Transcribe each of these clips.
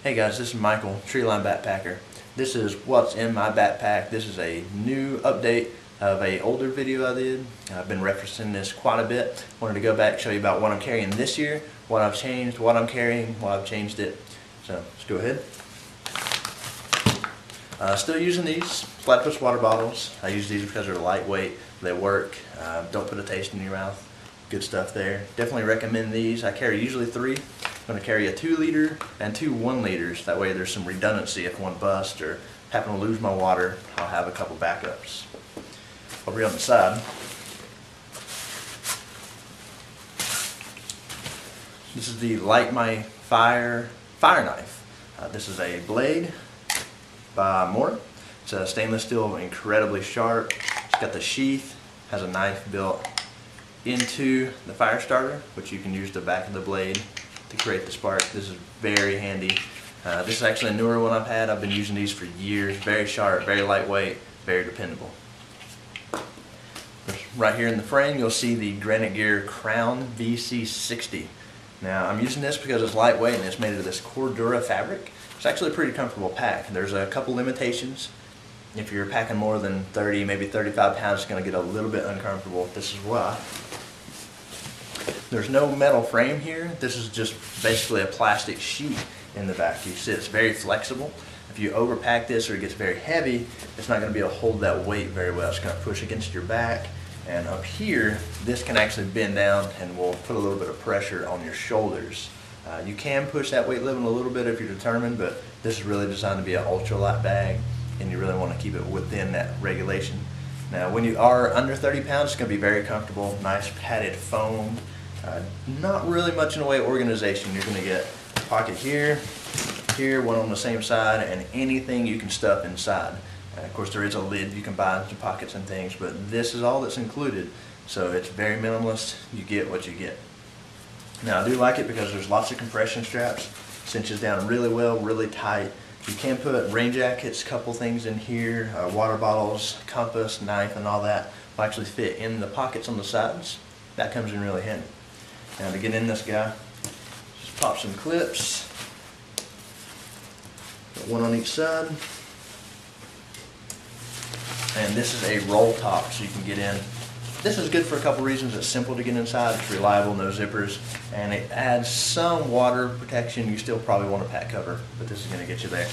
Hey guys, this is Michael, Treeline Backpacker. This is what's in my backpack. This is a new update of an older video I did. I've been referencing this quite a bit. Wanted to go back and show you about what I'm carrying this year, what I've changed, what I'm carrying, why I've changed it. So let's go ahead. Still using these Platypus water bottles. I use these because they're lightweight, they work, don't put a taste in your mouth. Good stuff there. Definitely recommend these. I carry usually 3. I'm going to carry a 2 liter and 2 1 liters. That way there's some redundancy if one busts or happen to lose my water, I'll have a couple backups. Over here on the side, this is the Light My Fire knife. This is a blade by Mora. It's a stainless steel, incredibly sharp. It's got the sheath, has a knife built into the fire starter, which you can use the back of the blade to create the spark. This is very handy. This is actually a newer one I've had. I've been using these for years. Very sharp, very lightweight, very dependable. Right here in the frame you'll see the Granite Gear Crown VC60. Now I'm using this because it's lightweight and it's made of this Cordura fabric. It's actually a pretty comfortable pack. There's a couple limitations. If you're packing more than 30, maybe 35 pounds, it's going to get a little bit uncomfortable. This is why. There's no metal frame here. This is just basically a plastic sheet in the back. You see it's very flexible. If you overpack this or it gets very heavy, it's not going to be able to hold that weight very well. It's going to push against your back. And up here, this can actually bend down and will put a little bit of pressure on your shoulders. You can push that weight limit a little bit if you're determined, but this is really designed to be an ultralight bag, and you really want to keep it within that regulation. Now when you are under 30 pounds, it's going to be very comfortable, nice padded foam. Not really much in the way of organization. You're going to get a pocket here, here, one on the same side, and anything you can stuff inside. Of course there is a lid you can buy to pockets and things, but this is all that's included, so it's very minimalist. You get what you get. Now I do like it because there's lots of compression straps, cinches down really well, really tight. You can put rain jackets, couple things in here, water bottles, compass, knife, and all that will actually fit in the pockets on the sides. That comes in really handy. Now to get in this guy, just pop some clips, got one on each side, and this is a roll top so you can get in. This is good for a couple reasons. It's simple to get inside, it's reliable, no zippers, and it adds some water protection. You still probably want a pack cover, but this is going to get you there.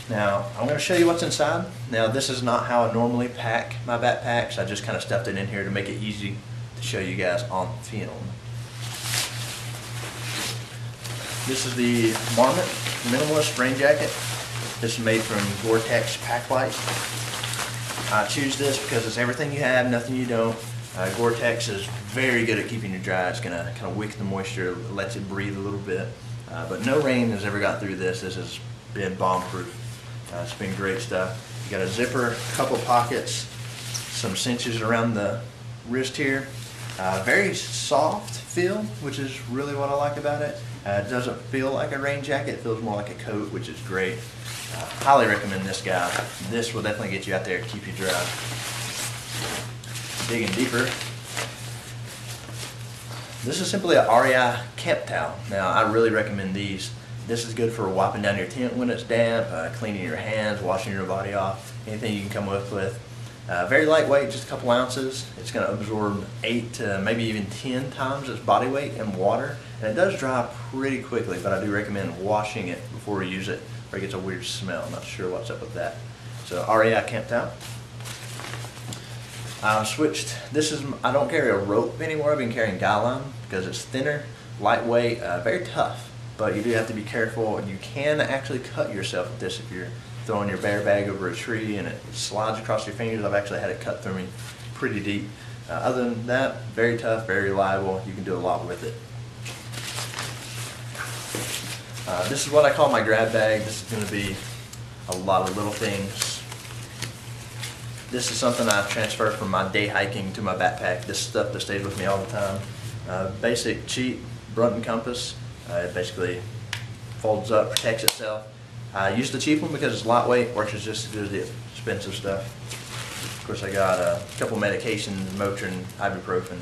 Now I'm going to show you what's inside. Now this is not how I normally pack my backpacks. I just kind of stuffed it in here to make it easy to show you guys on film. This is the Marmot Minimalist Rain Jacket. This is made from Gore-Tex Pack Light. I choose this because it's everything you have, nothing you don't. Gore-Tex is very good at keeping you dry. It's going to kind of wick the moisture, lets it breathe a little bit. But no rain has ever got through this. This has been bomb-proof. It's been great stuff. You got a zipper, a couple pockets, some cinches around the wrist here. Very soft feel, which is really what I like about it. It doesn't feel like a rain jacket, it feels more like a coat, which is great. Highly recommend this guy. This will definitely get you out there and keep you dry. Digging deeper. This is simply an REI camp towel. Now I really recommend these. This is good for wiping down your tent when it's damp, cleaning your hands, washing your body off, anything you can come up with. Very lightweight, just a couple ounces. It's going to absorb 8 to maybe even 10 times its body weight in water, and it does dry pretty quickly, but I do recommend washing it before you use it or it gets a weird smell. I'm not sure what's up with that. So REI camp towel. I've switched. I don't carry a rope anymore. I've been carrying guy line because it's thinner, lightweight, very tough, but you do have to be careful. You can actually cut yourself with this if you're throwing your bear bag over a tree and it slides across your fingers. I've actually had it cut through me pretty deep. Other than that, very tough, very reliable. You can do a lot with it. This is what I call my grab bag. This is going to be a lot of little things. This is something I transfer from my day hiking to my backpack. This stuff that stays with me all the time. Basic, cheap Brunton compass. It basically folds up, protects itself. I use the cheap one because it's lightweight, works just as good as the expensive stuff. Of course I got a couple medications, Motrin, ibuprofen.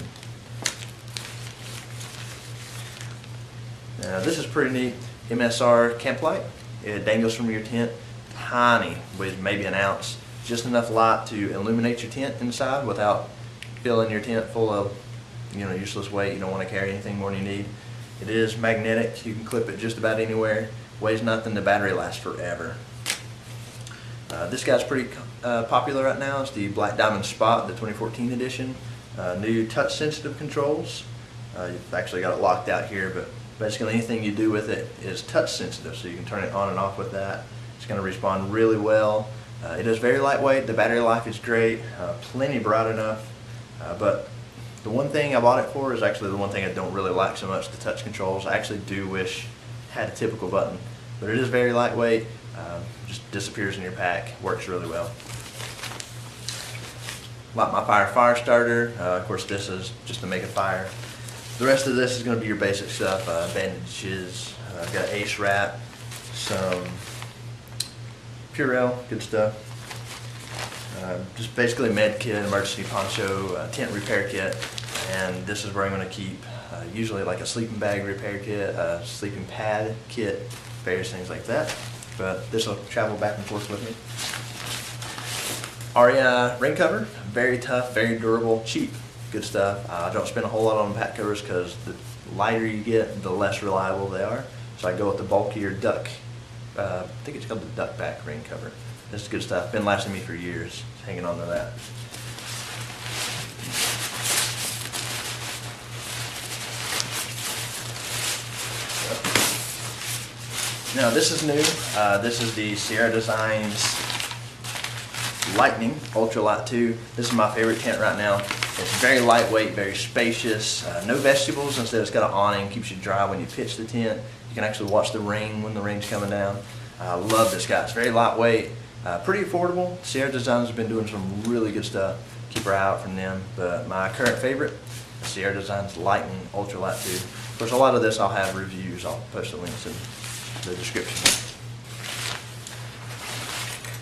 This is pretty neat. MSR Camp Light. It dangles from your tent, tiny, with maybe an ounce, just enough light to illuminate your tent inside without filling your tent full of useless weight. You don't want to carry anything more than you need. It is magnetic. You can clip it just about anywhere. Weighs nothing. The battery lasts forever. This guy's pretty popular right now. It's the Black Diamond Spot, the 2014 edition. New touch sensitive controls. You've actually got it locked out here, but basically anything you do with it is touch sensitive, so you can turn it on and off with that. It's going to respond really well. It is very lightweight. The battery life is great, plenty bright enough, but the one thing I bought it for is actually the one thing I don't really like so much, the touch controls. I actually do wish it had a typical button, but it is very lightweight, just disappears in your pack, works really well. Like my fire starter, of course this is just to make a fire. The rest of this is going to be your basic stuff, bandages, I've got Ace Wrap, some Purell, good stuff. Just basically med kit, emergency poncho, tent repair kit, and this is where I'm going to keep usually like a sleeping bag repair kit, a sleeping pad kit, various things like that. But this will travel back and forth with me. REI rain cover, very tough, very durable, cheap, good stuff. I don't spend a whole lot on pack covers because the lighter you get, the less reliable they are. So I go with the bulkier duck. I think it's called the duck back rain cover. This is good stuff. Been lasting me for years. Hanging on to that. Now this is new. This is the Sierra Designs Lightning Ultralight 2. This is my favorite tent right now. It's very lightweight, very spacious. No vegetables. Instead, it's got an awning. Keeps you dry when you pitch the tent. You can actually watch the rain when the rain's coming down. I love this guy. It's very lightweight, pretty affordable. Sierra Designs has been doing some really good stuff. Keep your eye out from them. But my current favorite, the Sierra Designs Lightning Ultralight 2. Of course, a lot of this I'll have reviews. I'll post the links in the description.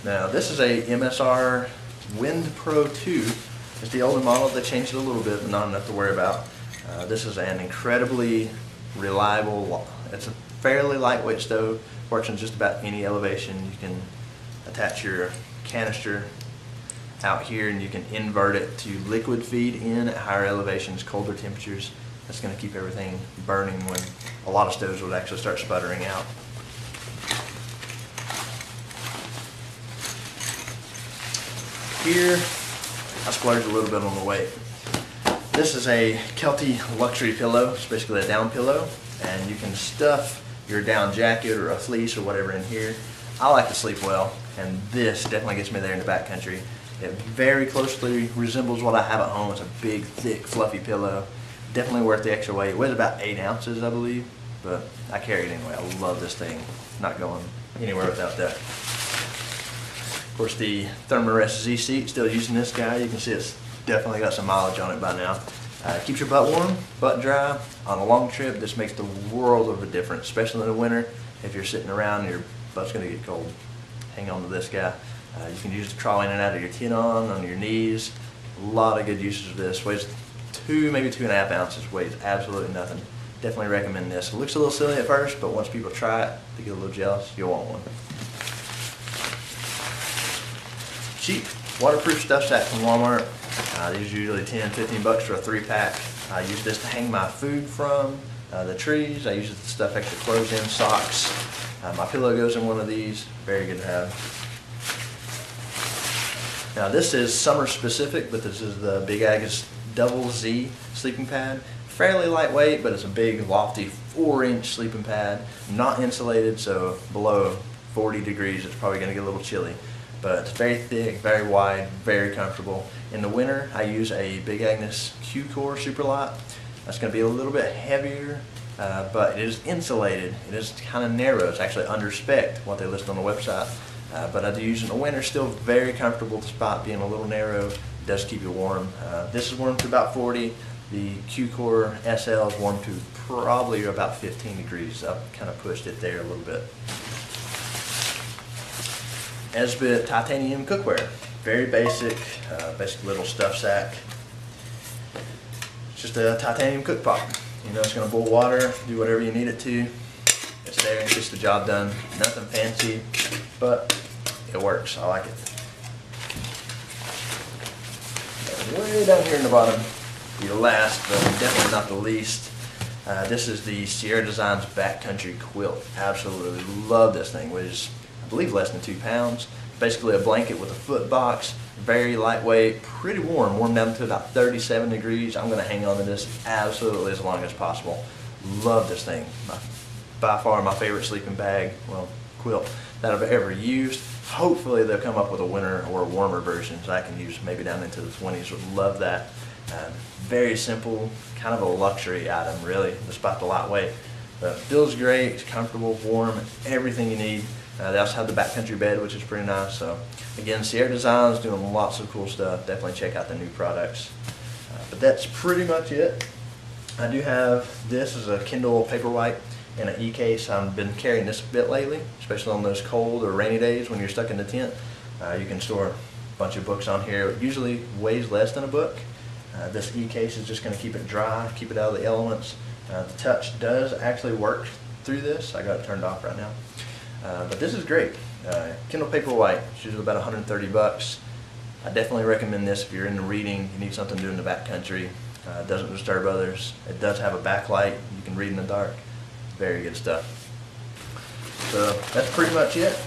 Now, this is a MSR Wind Pro 2. It's the older model. They changed it a little bit, but not enough to worry about. This is an incredibly reliable, it's a fairly lightweight stove. Works in just about any elevation. You can attach your canister out here and you can invert it to liquid feed in at higher elevations, colder temperatures. That's going to keep everything burning when a lot of stoves would actually start sputtering out. Here, I splurged a little bit on the weight. This is a Kelty luxury pillow. It's basically a down pillow, and you can stuff your down jacket or a fleece or whatever in here. I like to sleep well, and this definitely gets me there in the backcountry. It very closely resembles what I have at home. It's a big, thick, fluffy pillow. Definitely worth the extra weight. It weighs about 8 ounces, I believe, but I carry it anyway. I love this thing. Not going anywhere without that. Of course, the Thermarest Z seat, still using this guy. You can see it's definitely got some mileage on it by now. Keeps your butt warm, butt dry. On a long trip, this makes the world of a difference, especially in the winter. If you're sitting around, your butt's going to get cold. Hang on to this guy. You can use it to crawl in and out of your tent on your knees. A lot of good uses of this. Weighs 2, maybe 2.5 ounces. Weighs absolutely nothing. Definitely recommend this. It looks a little silly at first, but once people try it, they get a little jealous. You'll want one. Cheap, waterproof stuff sack from Walmart. These are usually 10, 15 bucks for a 3-pack. I use this to hang my food from, the trees. I use it to stuff extra clothes in, socks. My pillow goes in one of these. Very good to have. Now this is summer specific, but this is the Big Ag's Double Z sleeping pad. Fairly lightweight, but it's a big, lofty 4-inch sleeping pad. Not insulated, so below 40 degrees it's probably going to get a little chilly. But it's very thick, very wide, very comfortable. In the winter, I use a Big Agnes Q-Core Superlight. That's going to be a little bit heavier, but it is insulated. It is kind of narrow. It's actually under spec, what they list on the website. But I do use it in the winter, still very comfortable despite being a little narrow. It does keep you warm. This is warm to about 40. The Q-Core SL is warm to probably about 15 degrees. I've kind of pushed it there a little bit. Esbit titanium cookware. Very basic, basic little stuff sack. It's just a titanium cook pot. You know, it's going to boil water, do whatever you need it to. It's there, gets the job done. Nothing fancy, but it works. I like it. And way down here in the bottom, the last, but definitely not the least, this is the Sierra Designs Backcountry Quilt. Absolutely love this thing, which is, I believe, less than 2 pounds. Basically a blanket with a foot box, very lightweight, pretty warm down to about 37 degrees. I'm going to hang on to this absolutely as long as possible. Love this thing. By far my favorite sleeping bag, well, quilt that I've ever used. Hopefully they'll come up with a winter or a warmer version so I can use maybe down into the 20s. Would love that. Very simple, kind of a luxury item really, despite the lightweight. Feels great, it's comfortable, warm, everything you need. They also have the backcountry bed, which is pretty nice. So again, Sierra Designs doing lots of cool stuff. Definitely check out the new products. But that's pretty much it. I do have this as a Kindle Paperwhite in an e-case. I've been carrying this a bit lately, especially on those cold or rainy days when you're stuck in the tent. You can store a bunch of books on here. It usually weighs less than a book. This e-case is just going to keep it dry, keep it out of the elements. The touch does actually work through this. I got it turned off right now. But this is great. Kindle Paperwhite, it's usually about 130 bucks. I definitely recommend this if you're into reading, you need something to do in the backcountry. It doesn't disturb others. It does have a backlight. You can read in the dark. Very good stuff. So that's pretty much it.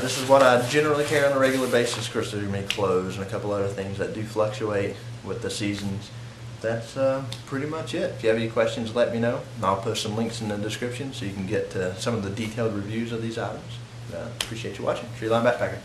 This is what I generally carry on a regular basis. Of course, there's going to be clothes and a couple other things that do fluctuate with the seasons. That's pretty much it. If you have any questions, let me know. And I'll post some links in the description so you can get some of the detailed reviews of these items. Appreciate you watching. Treeline Backpacker.